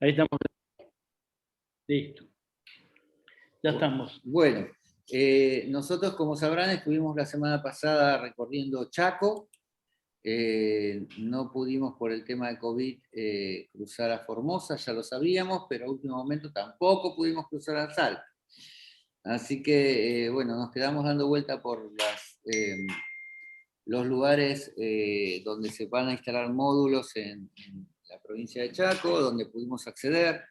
Ahí estamos. Listo. Ya estamos. Bueno, nosotros, como sabrán, estuvimos la semana pasada recorriendo Chaco. No pudimos por el tema de COVID cruzar a Formosa, ya lo sabíamos, pero a último momento tampoco pudimos cruzar a Salta. Así que, bueno, nos quedamos dando vuelta por los lugares donde se van a instalar módulos en la provincia de Chaco, donde pudimos acceder.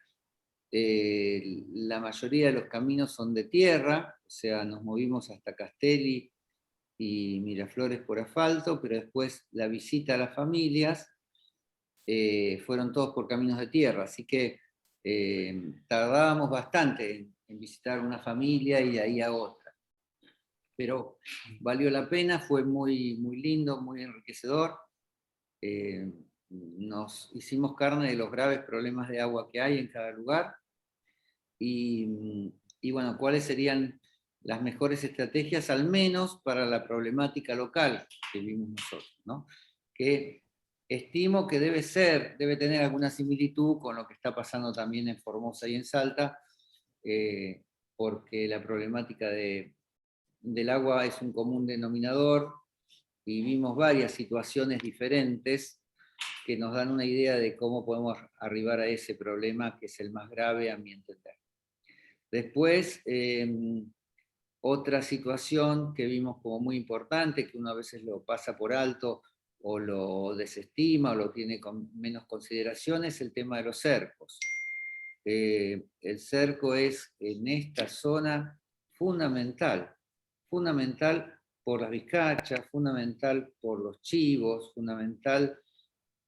La mayoría de los caminos son de tierra, o sea, nos movimos hasta Castelli y Miraflores por asfalto, pero después la visita a las familias fueron todos por caminos de tierra, así que tardábamos bastante en visitar una familia y de ahí a otra. Pero valió la pena, fue muy, muy lindo, muy enriquecedor. Nos hicimos carne de los graves problemas de agua que hay en cada lugar. Y bueno, ¿cuáles serían las mejores estrategias, al menos para la problemática local que vimos nosotros, ¿no? Que estimo que debe tener alguna similitud con lo que está pasando también en Formosa y en Salta, porque la problemática del agua es un común denominador y vimos varias situaciones diferentes que nos dan una idea de cómo podemos arribar a ese problema que es el más grave a mi entender. Después, otra situación que vimos como muy importante, que uno a veces lo pasa por alto o lo desestima o lo tiene con menos consideración, es el tema de los cercos. El cerco es en esta zona fundamental, fundamental por las vizcachas, fundamental por los chivos, fundamental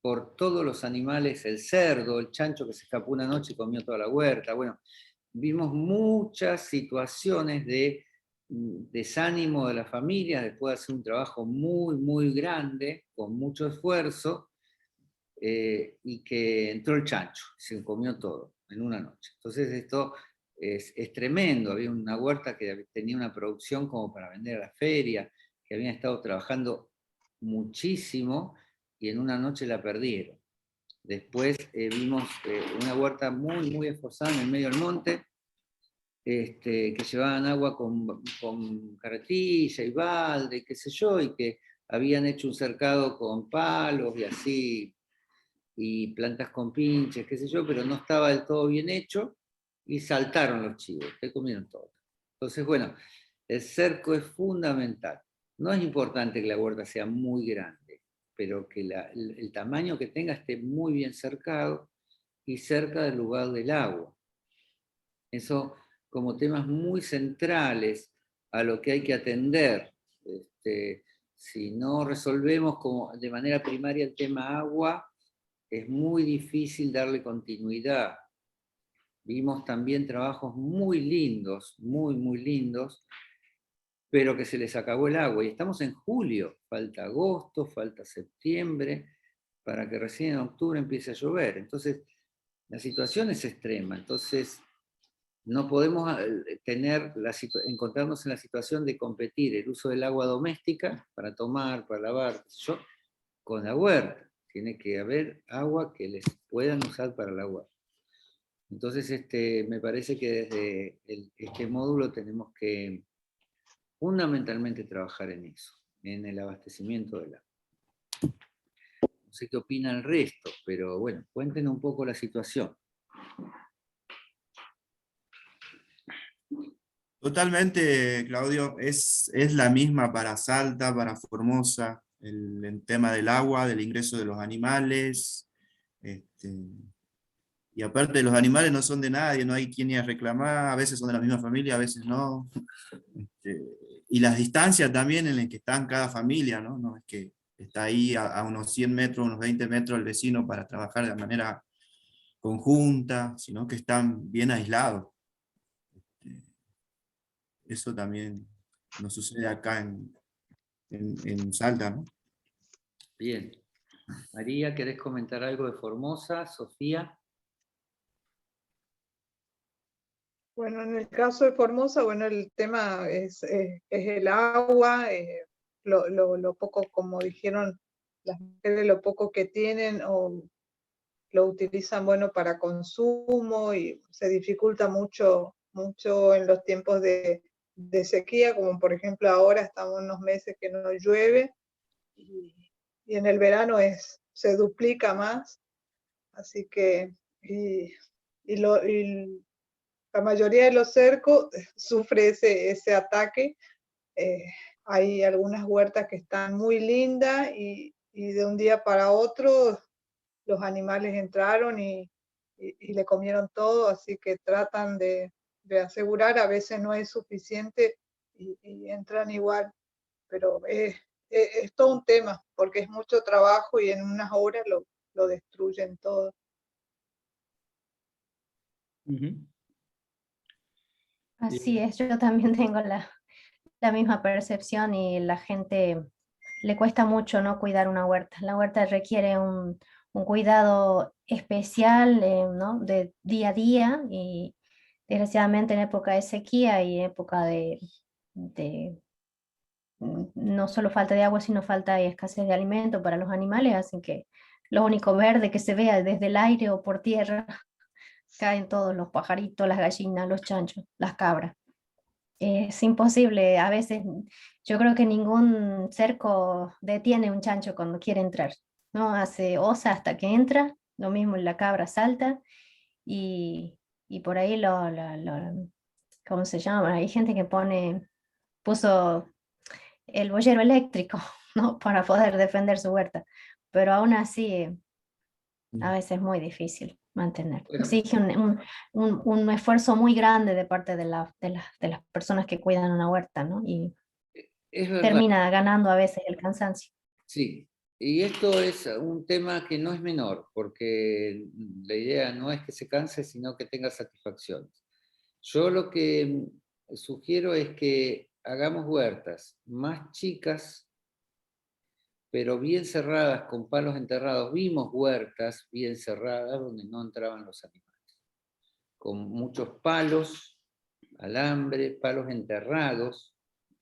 por todos los animales, el cerdo, el chancho que se escapó una noche y comió toda la huerta. Bueno, vimos muchas situaciones de desánimo de las familias después de hacer un trabajo muy, muy grande, con mucho esfuerzo, y que entró el chancho, se comió todo en una noche. Entonces esto es tremendo, había una huerta que tenía una producción como para vender a la feria, que habían estado trabajando muchísimo y en una noche la perdieron. Después vimos una huerta muy, muy esforzada en el medio del monte, que llevaban agua con carretilla y balde, qué sé yo, y que habían hecho un cercado con palos y así, y plantas con pinches, qué sé yo, pero no estaba del todo bien hecho, y saltaron los chivos, que comieron todo. Entonces, bueno, el cerco es fundamental. No es importante que la huerta sea muy grande, pero que el tamaño que tenga esté muy bien cercado y cerca del lugar del agua. Eso como temas muy centrales a lo que hay que atender. Si no resolvemos de manera primaria el tema agua, es muy difícil darle continuidad. Vimos también trabajos muy lindos, muy, muy lindos, pero que se les acabó el agua. Y estamos en julio, falta agosto, falta septiembre, para que recién en octubre empiece a llover. Entonces, la situación es extrema. Entonces, no podemos encontrarnos en la situación de competir el uso del agua doméstica para tomar, para lavar, yo, con la huerta. Tiene que haber agua que les puedan usar para la huerta. Entonces, me parece que desde este módulo tenemos que fundamentalmente trabajar en eso, en el abastecimiento del agua. No sé qué opina el resto, pero bueno, cuenten un poco la situación. Totalmente, Claudio, es la misma para Salta, para Formosa, el tema del agua, del ingreso de los animales, y aparte los animales no son de nadie, no hay quien ir a reclamar, a veces son de la misma familia, a veces no, y las distancias también en las que están cada familia, ¿no? No es que está ahí a unos 100 metros, unos 20 metros el vecino para trabajar de manera conjunta, sino que están bien aislados. Eso también nos sucede acá en Salta, ¿no? Bien. María, ¿querés comentar algo de Formosa? Sofía. Bueno, en el caso de Formosa, bueno, el tema es el agua, lo poco, como dijeron las mujeres, lo poco que tienen o lo utilizan, bueno, para consumo y se dificulta mucho en los tiempos de sequía, como por ejemplo ahora estamos en unos meses que no llueve y en el verano se duplica más, así que y la mayoría de los cercos sufre ese ataque. Hay algunas huertas que están muy lindas y de un día para otro los animales entraron y le comieron todo, así que tratan de asegurar, a veces no es suficiente y entran igual, pero es todo un tema, porque es mucho trabajo y en unas horas lo destruyen todo. Ujú. Así es, yo también tengo la misma percepción y la gente le cuesta mucho, ¿no?, cuidar una huerta. La huerta requiere un cuidado especial, ¿no?, de día a día, y desgraciadamente en época de sequía y época de no solo falta de agua, sino falta y escasez de alimento para los animales, hacen que lo único verde que se vea desde el aire o por tierra caen todos los pajaritos, las gallinas, los chanchos, las cabras. Es imposible, a veces yo creo que ningún cerco detiene un chancho cuando quiere entrar, ¿no? Hace osa hasta que entra, lo mismo la cabra salta y por ahí ¿cómo se llama? Hay gente que puso el boyero eléctrico, ¿no?, para poder defender su huerta, pero aún así a veces es muy difícil mantener. Bueno. Exige un esfuerzo muy grande de parte de las personas que cuidan una huerta, ¿no? Y Es verdad. termina ganando a veces el cansancio. Sí, y esto es un tema que no es menor, porque la idea no es que se canse, sino que tenga satisfacciones. Yo lo que sugiero es que hagamos huertas más chicas, pero bien cerradas, con palos enterrados. Vimos huertas bien cerradas donde no entraban los animales, con muchos palos, alambre, palos enterrados,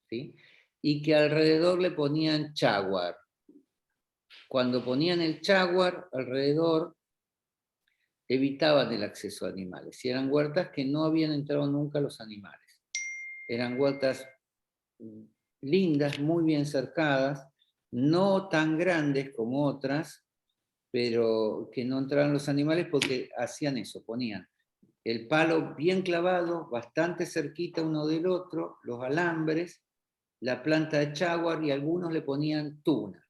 ¿sí?, y que alrededor le ponían chaguar. Cuando ponían el chaguar alrededor, evitaban el acceso a animales. Y eran huertas que no habían entrado nunca los animales. Eran huertas lindas, muy bien cercadas, no tan grandes como otras, pero que no entraban los animales porque hacían eso, ponían el palo bien clavado, bastante cerquita uno del otro, los alambres, la planta de chaguar y algunos le ponían tuna,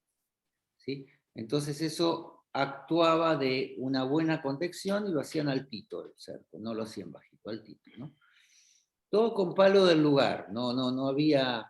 ¿sí? Entonces eso actuaba de una buena contención y lo hacían altito el cerco, no lo hacían bajito, altito, ¿no? Todo con palo del lugar, no había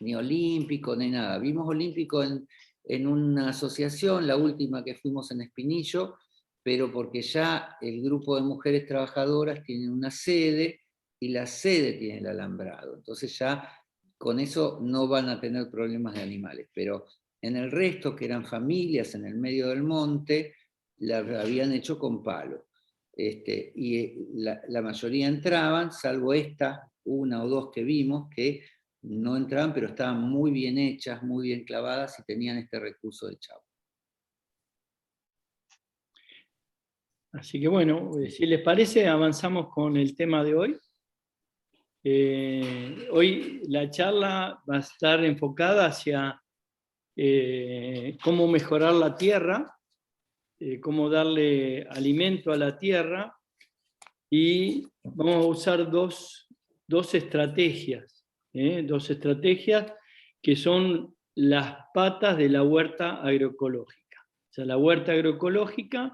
ni olímpico ni nada. Vimos olímpico en una asociación, la última que fuimos en Espinillo, pero porque ya el grupo de mujeres trabajadoras tiene una sede y la sede tiene el alambrado. Entonces ya con eso no van a tener problemas de animales, pero en el resto, que eran familias en el medio del monte, la habían hecho con palo. Y la mayoría entraban, salvo esta, una o dos que vimos, que no entraban, pero estaban muy bien hechas, muy bien clavadas y tenían este recurso de chavo. Así que bueno, si les parece, avanzamos con el tema de hoy. Hoy la charla va a estar enfocada hacia cómo mejorar la tierra, cómo darle alimento a la tierra, y vamos a usar dos estrategias, dos estrategias que son las patas de la huerta agroecológica. O sea, la huerta agroecológica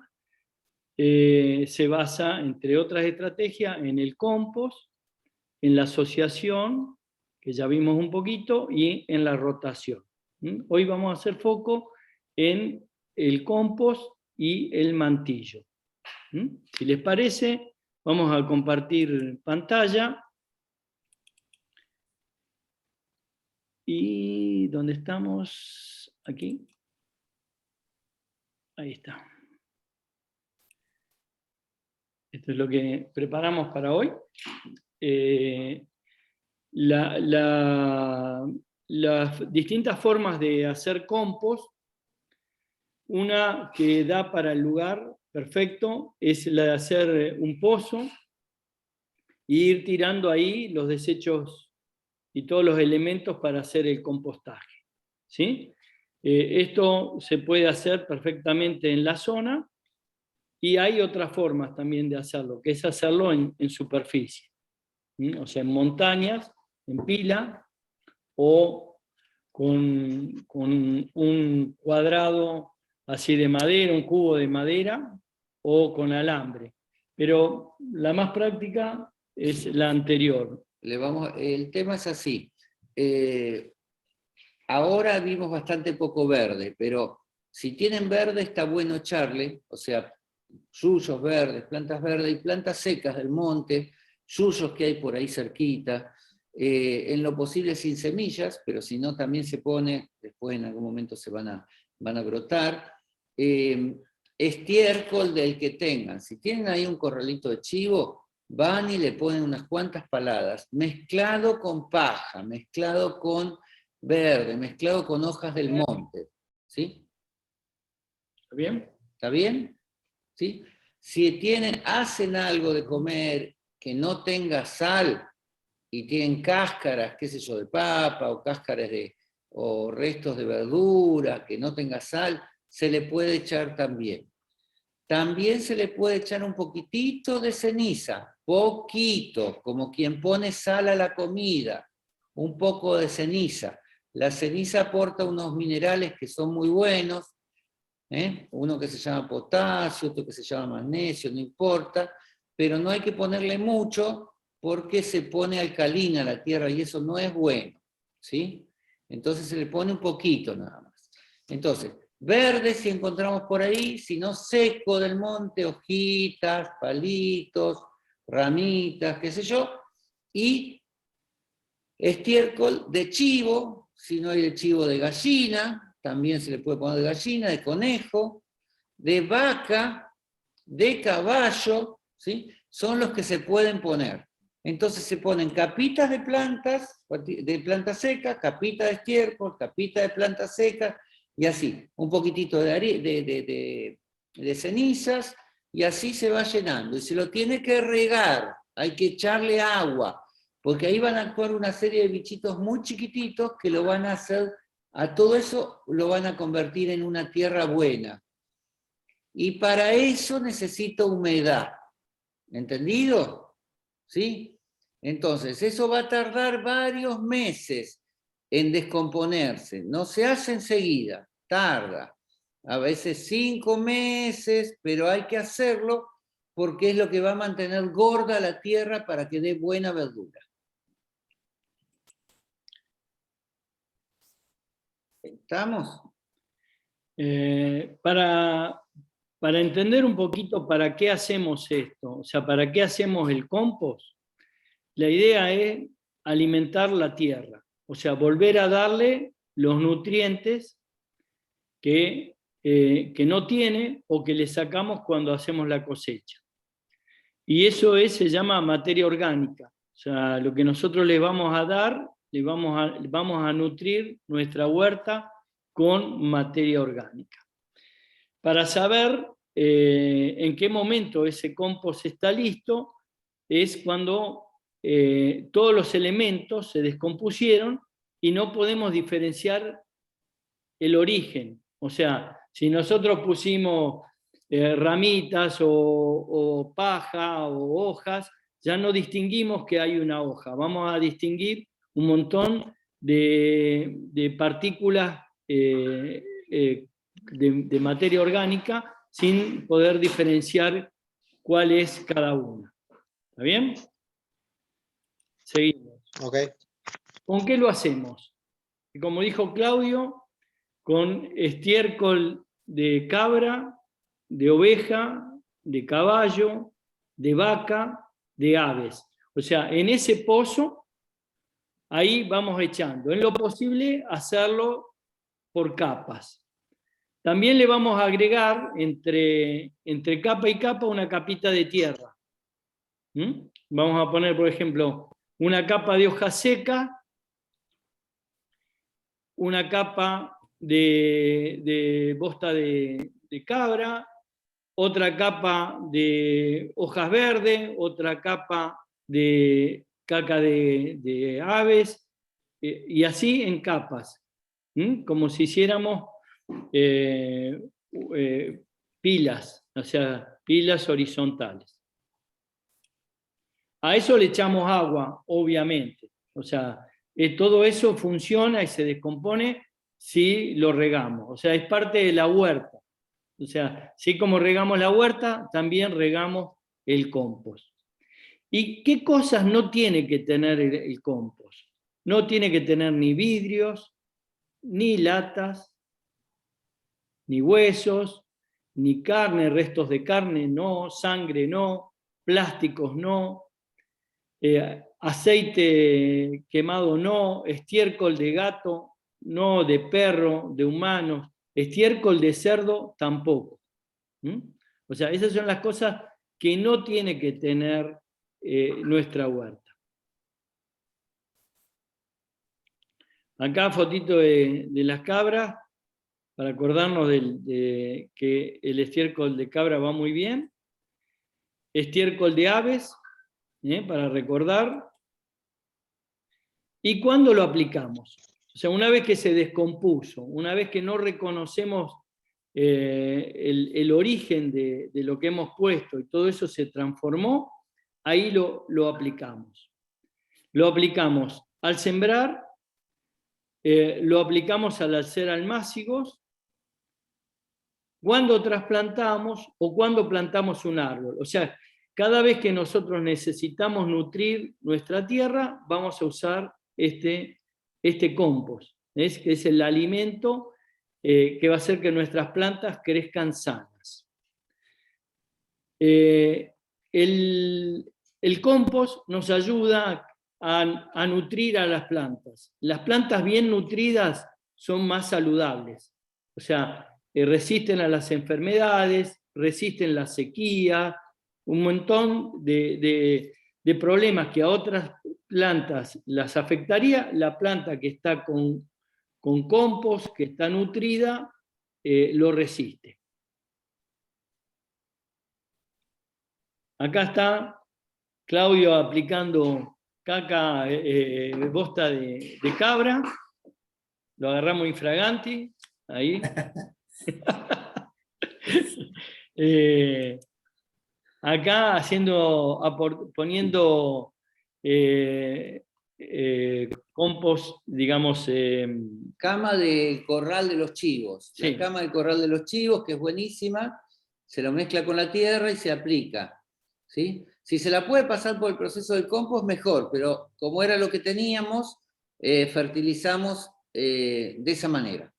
se basa, entre otras estrategias, en el compost, en la asociación, que ya vimos un poquito, y en la rotación. Hoy vamos a hacer foco en el compost y el mantillo. Si les parece, vamos a compartir pantalla. ¿Y dónde estamos? Aquí. Ahí está. Esto es lo que preparamos para hoy. Las distintas formas de hacer compost, una que da para el lugar perfecto es la de hacer un pozo e ir tirando ahí los desechos y todos los elementos para hacer el compostaje, ¿sí? Esto se puede hacer perfectamente en la zona y hay otras formas también de hacerlo, que es hacerlo en superficie, ¿sí? O sea, en montañas, en pila, o con un cuadrado así de madera, un cubo de madera, o con alambre. Pero la más práctica es la anterior. El tema es así. Ahora vimos bastante poco verde, pero si tienen verde está bueno echarle, o sea, yuyos verdes, plantas verdes y plantas secas del monte, yuyos que hay por ahí cerquita, en lo posible sin semillas, pero si no también se pone, después en algún momento se van a brotar, estiércol del que tengan. Si tienen ahí un corralito de chivo, van y le ponen unas cuantas paladas, mezclado con paja, mezclado con verde, mezclado con hojas del monte. ¿Sí? ¿Está bien? ¿Está bien? ¿Sí? Si hacen algo de comer que no tenga sal y tienen cáscaras, qué sé yo, de papa o cáscaras o restos de verdura que no tenga sal, se le puede echar también. También se le puede echar un poquitito de ceniza, poquito, como quien pone sal a la comida, un poco de ceniza. La ceniza aporta unos minerales que son muy buenos, uno que se llama potasio, otro que se llama magnesio, no importa, pero no hay que ponerle mucho porque se pone alcalina a la tierra y eso no es bueno, ¿sí? Entonces se le pone un poquito nada más. Entonces, verde si encontramos por ahí, si no seco del monte, hojitas, palitos, ramitas, qué sé yo, y estiércol de chivo, si no hay de chivo de gallina, también se le puede poner de gallina, de conejo, de vaca, de caballo, ¿sí? Son los que se pueden poner. Entonces se ponen capitas de planta seca, capita de estiércol, capita de planta seca, y así, un poquitito de cenizas, y así se va llenando. Y se lo tiene que regar, hay que echarle agua, porque ahí van a actuar una serie de bichitos muy chiquititos que lo van a hacer, a todo eso lo van a convertir en una tierra buena. Y para eso necesito humedad. ¿Entendido? ¿Sí? Entonces, eso va a tardar varios meses en descomponerse. No se hace enseguida, tarda. A veces 5 meses, pero hay que hacerlo porque es lo que va a mantener gorda la tierra para que dé buena verdura. ¿Estamos? Para entender un poquito para qué hacemos esto, o sea, para qué hacemos el compost, la idea es alimentar la tierra, o sea, volver a darle los nutrientes que no tiene o que le sacamos cuando hacemos la cosecha. Y eso se llama materia orgánica, o sea, lo que nosotros le vamos a dar, vamos a nutrir nuestra huerta con materia orgánica. Para saber en qué momento ese compost está listo, es cuando todos los elementos se descompusieron y no podemos diferenciar el origen. O sea, si nosotros pusimos ramitas o paja o hojas, ya no distinguimos que hay una hoja. Vamos a distinguir un montón de partículas de materia orgánica sin poder diferenciar cuál es cada una. ¿Está bien? Seguimos. Okay. ¿Con qué lo hacemos? Como dijo Claudio, con estiércol de cabra, de oveja, de caballo, de vaca, de aves. O sea, en ese pozo, ahí vamos echando. En lo posible, hacerlo por capas. También le vamos a agregar entre capa y capa una capita de tierra. Vamos a poner, por ejemplo, una capa de hoja seca, una capa de bosta de cabra, otra capa de hojas verdes, otra capa de caca de aves, y así en capas, como si hiciéramos pilas, o sea, pilas horizontales. A eso le echamos agua, obviamente. O sea, todo eso funciona y se descompone si lo regamos. O sea, es parte de la huerta. O sea, así como regamos la huerta, también regamos el compost. ¿Y qué cosas no tiene que tener el compost? No tiene que tener ni vidrios, ni latas, ni huesos, ni carne, restos de carne no, sangre no, plásticos no, aceite quemado no, estiércol de gato no, de perro, de humanos, estiércol de cerdo tampoco. O sea, esas son las cosas que no tiene que tener nuestra huerta. Acá fotito de las cabras, para acordarnos de que el estiércol de cabra va muy bien. Estiércol de aves, para recordar. ¿Y cuándo lo aplicamos? O sea, una vez que se descompuso, una vez que no reconocemos el origen de lo que hemos puesto y todo eso se transformó, ahí lo aplicamos. Lo aplicamos al sembrar, lo aplicamos al hacer almácigos, cuando trasplantamos o cuando plantamos un árbol. O sea, cada vez que nosotros necesitamos nutrir nuestra tierra, vamos a usar este compost, que es el alimento que va a hacer que nuestras plantas crezcan sanas. El compost nos ayuda a nutrir a las plantas. Las plantas bien nutridas son más saludables, o sea, resisten a las enfermedades, resisten la sequía, un montón de problemas que a otras plantas las afectaría. La planta que está con compost, que está nutrida, lo resiste. Acá está Claudio aplicando caca, bosta de cabra, lo agarramos infraganti, ahí. Acá poniendo compost, digamos... Cama de corral de los chivos. Sí. La cama de corral de los chivos, que es buenísima, se lo mezcla con la tierra y se aplica. ¿Sí? Si se la puede pasar por el proceso del compost, mejor, pero como era lo que teníamos, fertilizamos de esa manera.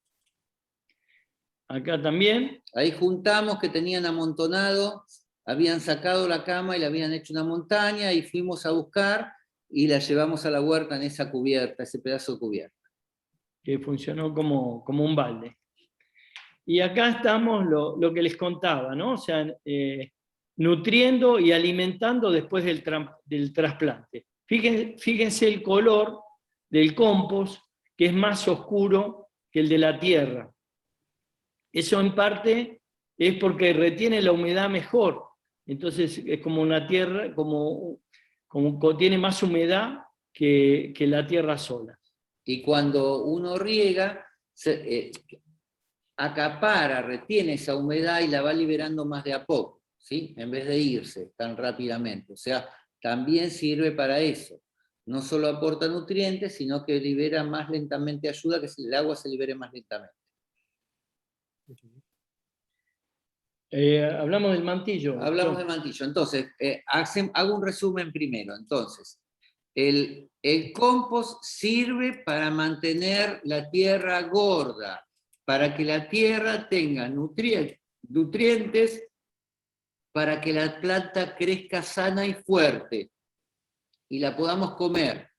Acá también. Ahí juntamos que tenían amontonado, habían sacado la cama y le habían hecho una montaña y fuimos a buscar y la llevamos a la huerta en esa cubierta, ese pedazo de cubierta. Que funcionó como un balde. Y acá estamos lo que les contaba, ¿no? O sea, nutriendo y alimentando después del trasplante. Fíjense el color del compost, que es más oscuro que el de la tierra. Eso en parte es porque retiene la humedad mejor. Entonces es como una tierra, como tiene más humedad que la tierra sola. Y cuando uno riega, acapara, retiene esa humedad y la va liberando más de a poco, ¿sí? En vez de irse tan rápidamente. O sea, también sirve para eso. No solo aporta nutrientes, sino que libera más lentamente, ayuda a que el agua se libere más lentamente. Hablamos del mantillo. Hablamos del mantillo. Entonces, hago un resumen primero. Entonces, el compost sirve para mantener la tierra gorda, para que la tierra tenga nutrientes, para que la planta crezca sana y fuerte y la podamos comer.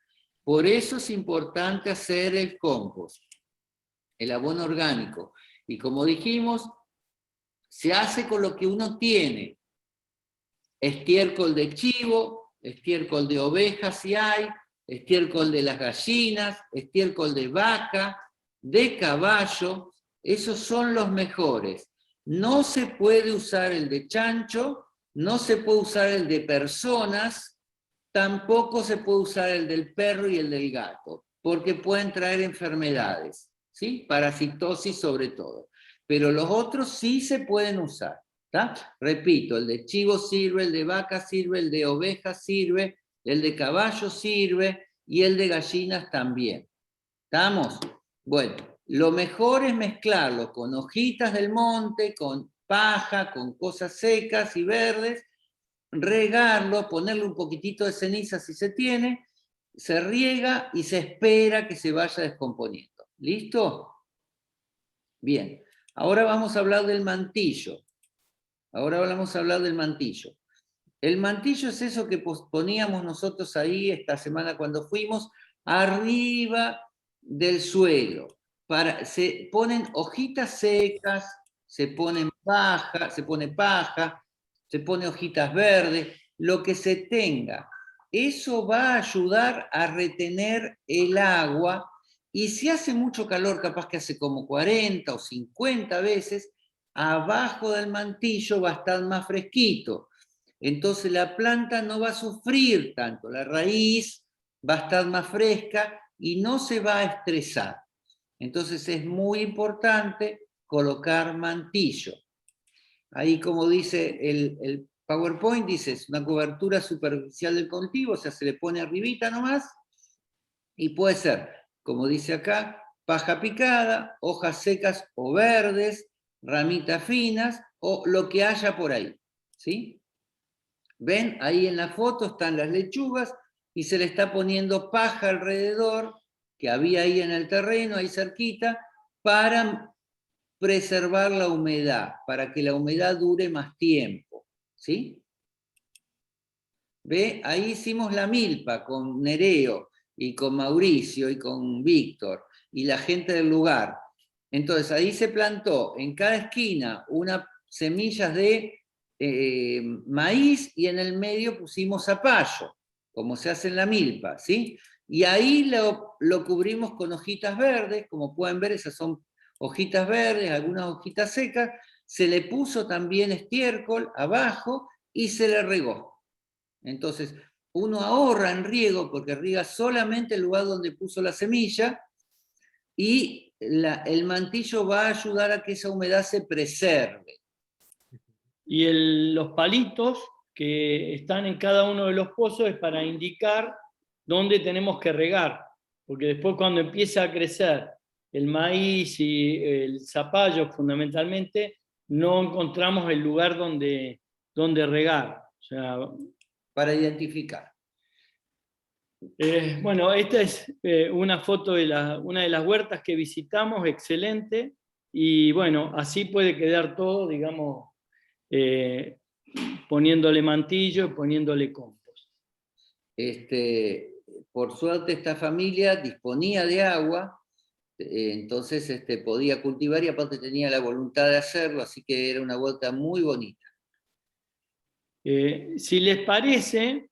Por eso es importante hacer el compost, el abono orgánico. Y como dijimos, se hace con lo que uno tiene. Estiércol de chivo, estiércol de oveja si hay, estiércol de las gallinas, estiércol de vaca, de caballo. Esos son los mejores. No se puede usar el de chancho, no se puede usar el de personas, tampoco se puede usar el del perro y el del gato, porque pueden traer enfermedades, ¿sí? Parasitosis sobre todo. Pero los otros sí se pueden usar, ¿tá? Repito, el de chivo sirve, el de vaca sirve, el de oveja sirve, el de caballo sirve y el de gallinas también. ¿Estamos? Bueno, lo mejor es mezclarlo con hojitas del monte, con paja, con cosas secas y verdes, regarlo, ponerle un poquitito de ceniza si se tiene, se riega y se espera que se vaya descomponiendo. ¿Listo? Bien, ahora vamos a hablar del mantillo. Ahora vamos a hablar del mantillo. El mantillo es eso que poníamos nosotros ahí esta semana cuando fuimos, arriba del suelo. Se ponen hojitas secas, se pone paja, se pone hojitas verdes, lo que se tenga. Eso va a ayudar a retener el agua y si hace mucho calor, capaz que hace como 40 o 50 veces, abajo del mantillo va a estar más fresquito. Entonces la planta no va a sufrir tanto, la raíz va a estar más fresca y no se va a estresar. Entonces es muy importante colocar mantillo. Ahí como dice el PowerPoint, dice, es una cobertura superficial del cultivo, o sea, se le pone arribita nomás, y puede ser, como dice acá, paja picada, hojas secas o verdes, ramitas finas, o lo que haya por ahí, ¿sí? ¿Ven? Ahí en la foto están las lechugas y se le está poniendo paja alrededor, que había ahí en el terreno, ahí cerquita, para preservar la humedad, para que la humedad dure más tiempo. ¿Sí? ¿Ve? Ahí hicimos la milpa con Nereo y con Mauricio y con Víctor y la gente del lugar. Entonces ahí se plantó en cada esquina unas semillas de maíz y en el medio pusimos zapallo, como se hace en la milpa, ¿sí? Y ahí lo cubrimos con hojitas verdes, como pueden ver, esas son hojitas verdes, algunas hojitas secas, se le puso también estiércol abajo y se le regó. Entonces, uno ahorra en riego porque riega solamente el lugar donde puso la semilla y el mantillo va a ayudar a que esa humedad se preserve. Y los palitos que están en cada uno de los pozos es para indicar dónde tenemos que regar, porque después cuando empieza a crecer el maíz y el zapallo fundamentalmente, no encontramos el lugar donde regar. O sea, para identificar. Bueno, esta es una foto de una de las huertas que visitamos, excelente, y bueno, así puede quedar todo, digamos, poniéndole mantillo y poniéndole compost. Por suerte esta familia disponía de agua, entonces podía cultivar y aparte tenía la voluntad de hacerlo, así que era una huerta muy bonita. Si les parece,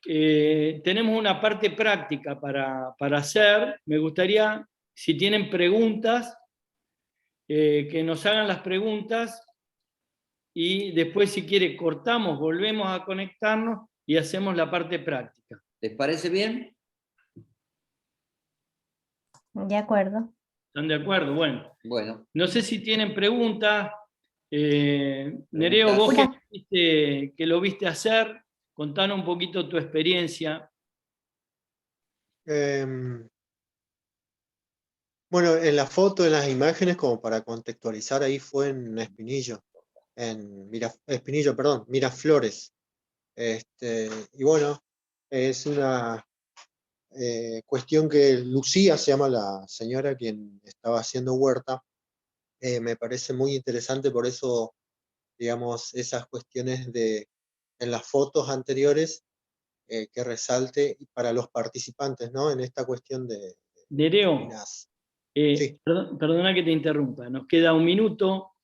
tenemos una parte práctica para hacer. Me gustaría, si tienen preguntas, que nos hagan las preguntas y después, si quiere, cortamos, volvemos a conectarnos y hacemos la parte práctica. ¿Les parece bien? De acuerdo. ¿Están de acuerdo? Bueno. No sé si tienen preguntas. Nereo, vos que lo viste hacer, contanos un poquito tu experiencia. Bueno, en la foto, en las imágenes, como para contextualizar, ahí fue en Espinillo, Miraflores. Y bueno, es una cuestión que Lucía, se llama la señora quien estaba haciendo huerta, me parece muy interesante, por eso, digamos, esas cuestiones en las fotos anteriores, que resalte para los participantes, ¿no? En esta cuestión de Nereo, sí. perdona que te interrumpa, nos queda un minuto.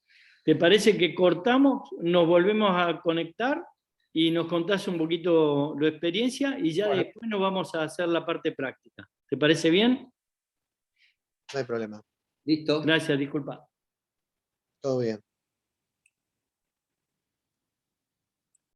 ¿Te parece que cortamos, nos volvemos a conectar y nos contás un poquito la experiencia y ya Bueno, después nos vamos a hacer la parte práctica? ¿Te parece bien? no hay problema. Listo. Gracias, disculpa. Todo bien.